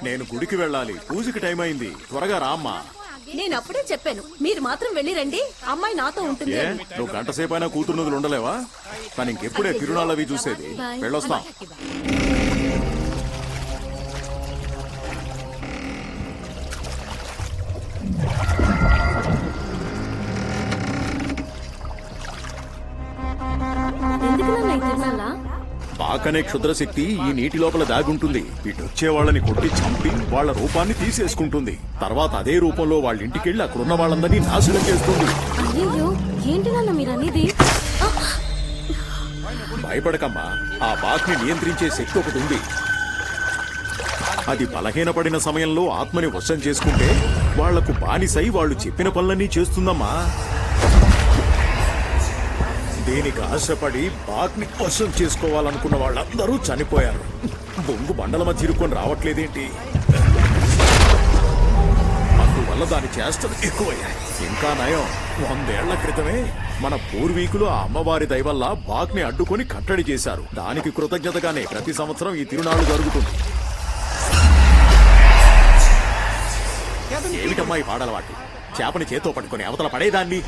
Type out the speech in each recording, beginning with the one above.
నేను గుడికి వెళ్ళాలి, పూజకి టైం అయింది, త్వరగా రామ్మా. నేను అప్పుడే చెప్పాను, మీరు మాత్రం వెళ్ళి రండి, అమ్మాయి నాతో ఉంటుంది. ఏ నువ్వు గంట సేపు అయినా కూతురున్నదులు ఉండలేవా? కానీ ఇంకెప్పుడే తిరునాళ్ళవి చూసేది. వెళ్ళొస్తాం. బాకనే క్షుద్రశక్తి ఈ నీటి లోపల దాగుంటుంది. ఇటొచ్చే వాళ్ళని కొట్టి చంపి వాళ్ళ రూపాన్ని తీసేసుకుంటుంది. తర్వాత అదే రూపంలో వాళ్ళ ఇంటికెళ్ళి అక్కడున్న వాళ్ళందరినీ నాశనం చేస్తుంది. అయ్యో ఏంటి నాన్న మీరనేది? భయపడకమ్మా, ఆ బాక్ని నియంత్రించే శక్తి ఒకటి ఉంది. అది బలహీనపడిన సమయంలో ఆత్మని వశం చేసుకుంటే వాళ్లకు బానిసై వాళ్ళు చెప్పిన పనులన్నీ చేస్తుందమ్మా. దీనికి ఆశపడి బాగ్ని వశం చేసుకోవాలనుకున్న వాళ్ళందరూ చనిపోయారు. బొంగు బండల మధ్య ఇరుక్కొని రావట్లేదేంటి? అందువల్ల దాని చేష్టలు ఎక్కువయ్యాయి. ఇంకా నయం, 100 ఏళ్ల క్రితమే మన పూర్వీకులు ఆ అమ్మవారి దయవల్ల బాగ్ని అడ్డుకొని కట్టడి చేశారు. దానికి కృతజ్ఞతగానే ప్రతి సంవత్సరం ఈ తిరునాళ్లు జరుగుతుంది. ఏమిటమ్మా ఈ పాడలవాటి? చేపని చేతో పట్టుకుని అవతల పడేదాన్ని.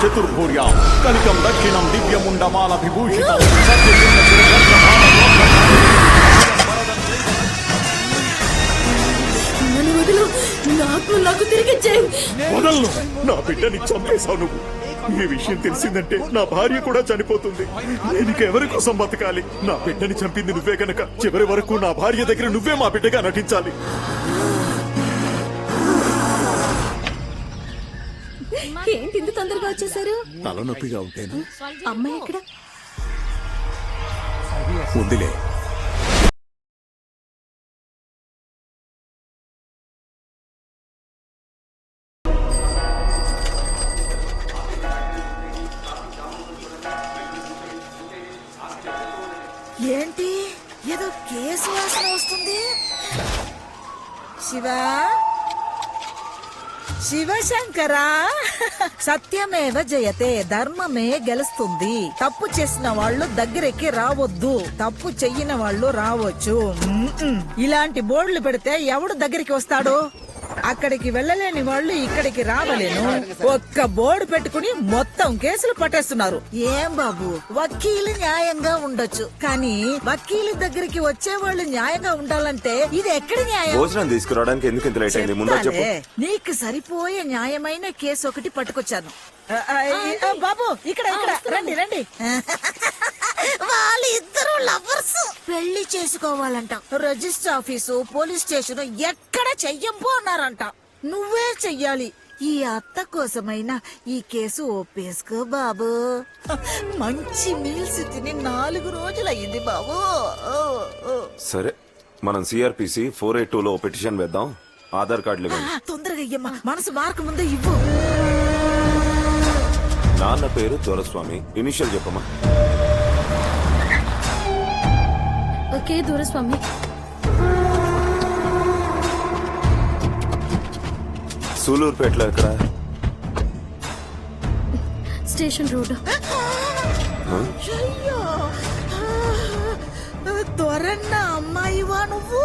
చతుర్భూర్యా కలికం దక్షిణం దివ్యముండమాల విభూషితం. వదలను, నా బిడ్డని చంపేశావు నువ్వు. ఈ విషయం తెలిసిందంటే నా భార్య కూడా చనిపోతుంది. నేను ఎవరి కోసం బతకాలి? నా బిడ్డని చంపింది నువ్వే గనక చివరి వరకు నా భార్య దగ్గర నువ్వే మా బిడ్డగా నటించాలి. ఏంటి ఇంత తొందరగా వచ్చేసారు? తలనొప్పిగా ఉంటేను. అమ్మాయి ఎక్కడ ఉందిలే. ఏంటి ఏదో కేసు వాసన వస్తుంది? శివా, శివశంకరా, సత్యమేవ జయతే, ధర్మమే గెలుస్తుంది. తప్పు చేసిన వాళ్ళు దగ్గరికి రావద్దు, తప్పు చెయ్యని వాళ్ళు రావచ్చు. ఇలాంటి బోర్డులు పెడితే ఎవడు దగ్గరికి వస్తాడు? అక్కడికి వెళ్ళలేని వాళ్ళు ఇక్కడికి రావలేను. ఒక్క బోర్డు పెట్టుకుని మొత్తం కేసులు పట్టేస్తున్నారు. ఏం బాబు, వకీలు న్యాయంగా ఉండొచ్చు, కానీ వకీలు దగ్గరికి వచ్చే వాళ్ళు న్యాయంగా ఉండాలంటే ఇది ఎక్కడి న్యాయం? భోజనం తీసుకురావడానికి ఎందుకు ఇంత లేట్ అయింది? ముందు చెప్పు. నీకు సరిపోయే న్యాయమైన కేసు ఒకటి పట్టుకొచ్చాను. బాబు ఇక్కడ ఇక్కడ రండి రండి. వాళ్ళిద్దరూ లవర్స్, పెళ్లి చేసుకోవాలంట. రిజిస్టర్ ఆఫీసు, పోలీస్ స్టేషన్ ఎక్కడ చెయ్యంపో అన్నారంట. నువ్వే చెయ్యాలి. ఈ అత్త కోసమైనా ఈ కేసు ఒప్పేసుకో బాబు. మంచి మీల్స్ తిని 4 రోజులయ్యింది బాబు. సరే, మనం సిఆర్పిసి 482లో పిటిషన్ వేద్దాం. ఆధార్ కార్డులు ఇవ్వండి. తొందరగా ఇయ్యమ్మా, మనసు మార్కు ముందే ఇవ్వు. నాన్న పేరు దొరస్వామి. ఇనిషియల్ చెప్పమ్మా. ఓకే దొరస్వామి. సూలూరుపేటలో ఎక్కడ? Station road. అయ్యో, త్వరన్న అమ్మాయివా నువ్వు?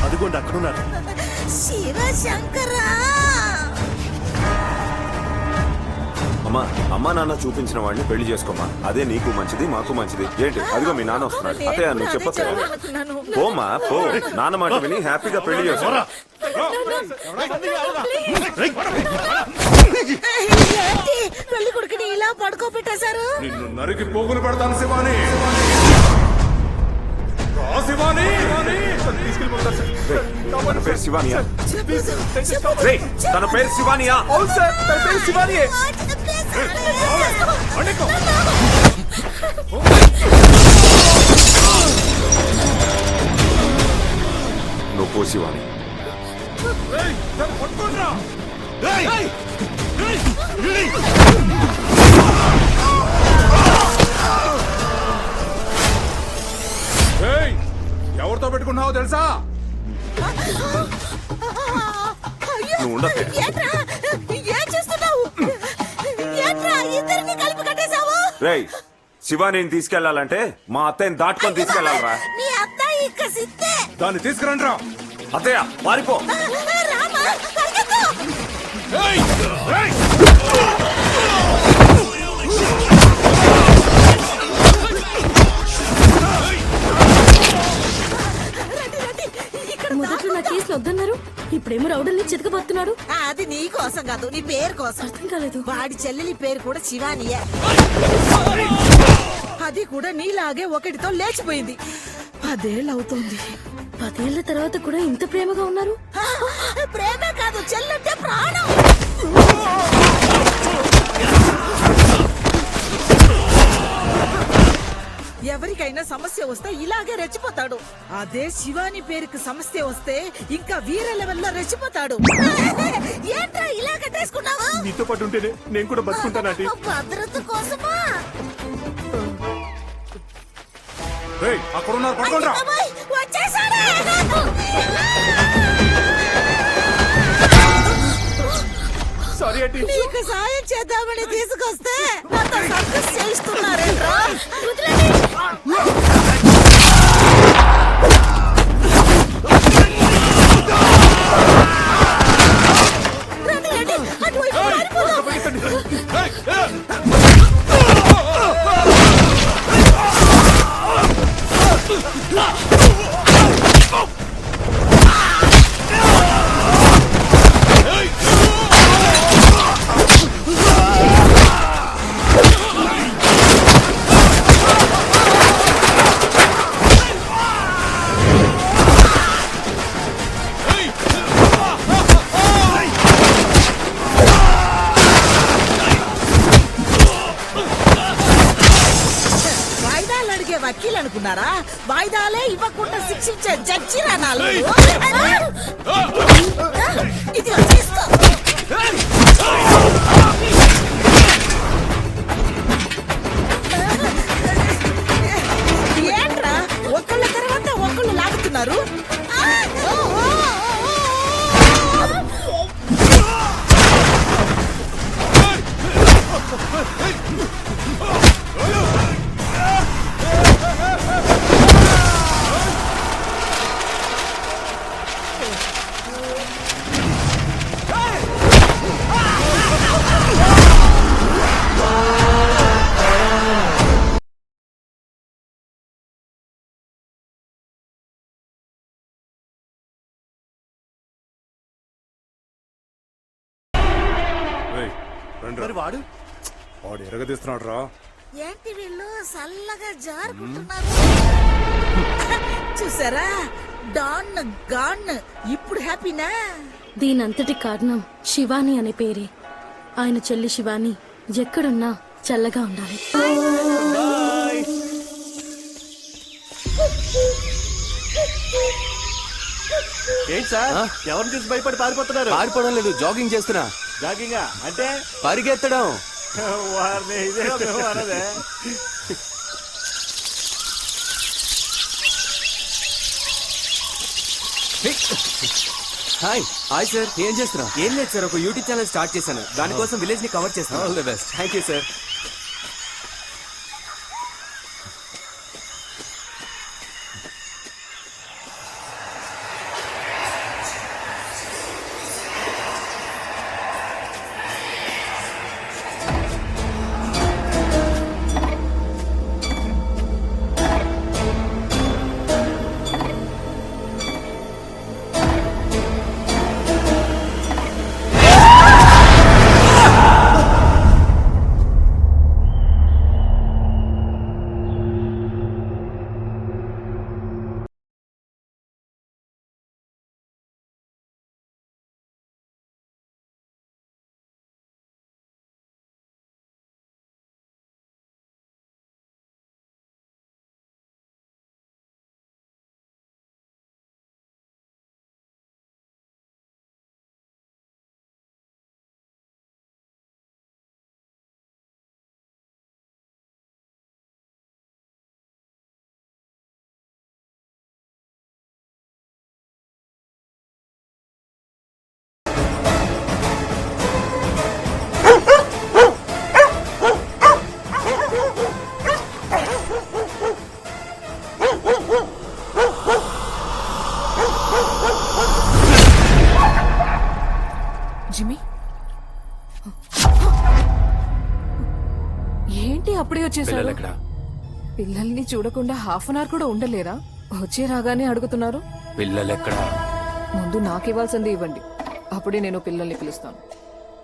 అదిగోండి అక్కడున్నారు. శివశంకరా, అమ్మా, అమ్మా నాన్న చూపించిన వాడిని పెళ్లి చేసుకోమా. అదే నీకు మంచిది, మాకు మంచిది. ఏంటి, అదిగో మీ నాన్న వస్తున్నాడు. అత్తయ్య నువ్వు చెప్పచ్చు. పోమా పో, నాన్న మాట విని హ్యాపీగా పెళ్లి చేసుకో. పెళ్లి కొడుకుని ఇలా పడుకోబెట్టేశారు. నిన్ను నరికి పోగులు పెడతాను శివాని. తన పేరు శివానియా? రేయ్, తన పేరు శివానియా? అవును సార్, తన పేరు శివానియే. నువ్వు పో శివాని. ఎవరితో పెట్టుకున్నావో తెలుసా? నువ్వు ఉండతే. ఏం చేస్తున్నావు? ఏంట్రా ఇద్దరిని కలిపి కట్టేశావు? రేయ్, శివాని తీసుకెళ్లాలంటే మా అత్తయ్యని దాటుకొని తీసుకెళ్లాలరా. నీ అత్త ఇక్క సిద్ధే. దాన్ని తీసుకురండి రా. అత్తయ్య పారిపో. రామా, పరిగెత్తు. మొదట్లో నా కేసులు వద్దన్నారు, ఇప్పుడేమో రౌడల్ని చితకబోతున్నాడు. అది నీ కోసం కాదు, నీ పేరు కోసం. అర్థం కాలేదు. వాడి చెల్లెలి పేరు కూడా శివానియే. అది కూడా నీలాగే ఒకటితో లేచిపోయింది. 10 ఏళ్ళు అవుతుంది. 10 ఏళ్ల తర్వాత కూడా ఇంత ప్రేమగా ఉన్నారు. ప్రేమే కాదు, చెల్లంటే ప్రాణం. ఎవరికైనా సమస్య వస్తే ఇలాగే రెచ్చిపోతాడు. అదే శివాని పేరుకి సమస్య వస్తే ఇంకా వీర లెవెల్లో రెచ్చిపోతాడు. ఏంట్రా ఇలా కట్టేసుకున్నావు? నీతో పాటు ఉంటేనే నేను కూడా బతుకుంటానండి. భద్రత కోసమా? అక్కడ ఉన్నారు, పడుకోండి రా. అబ్బాయ్, వచ్చేసాడే. సారీ అండి. నీకు సాయం చేద్దామని తీసుకొస్తే నాతో సర్కస్ చేయిస్తున్నారేంట్రా? రండి, రండి, అటువైపు పారిపోదాం. వాయిదాలు అడిగే వకీలు అనుకున్నారా? వాయిదాలే ఇవ్వకుండా శిక్షించే జడ్జి రానాలు. ఇది తీసుకో. ఏంట్రా ఒకళ్ళ తర్వాత ఒకళ్ళు లాగుతున్నారు? మరి వాడు ఎరగదీస్తున్నాడు రా. ఏంటి వీళ్ళు చల్లగా జారుకుంటున్నారు? చూసారా, డాన్ గాన్. ఇప్పుడు హ్యాపీనా? దీనంతటి కారణం శివాని అనే పేరే. ఆయన చెల్లి శివాని ఎక్కడున్నా చల్లగా ఉండాలి. ఏంటి సార్, ఎవరిని చూసి భయపడి పారిపోతున్నారు? పారిపోవడం లేదు, జాగింగ్ చేస్తున్నా. జాగింగ్ అంటే పరిగెత్తడం. వారిని ఇదే మేము అన్నదే. హాయ్ హాయ్ సార్, ఏం చేస్తున్నా? ఏం లేదు సార్, ఒక యూట్యూబ్ ఛానల్ స్టార్ట్ చేశాను. దానికోసం విలేజ్ ని కవర్ చేస్తాను. All the best. Thank you sir. జిమి ఏంటి అప్పుడే వచ్చేసారు? ఎక్కడ? పిల్లల్ని చూడకుండా హాఫ్ అన్ అవర్ కూడా ఉండలేరా? వచ్చే రాగానే అడుగుతున్నారు. పిల్లలు ఎక్కడ? ముందు నాకు ఇవ్వాల్సింది ఇవ్వండి, అప్పుడే నేను పిల్లల్ని పిలుస్తాను.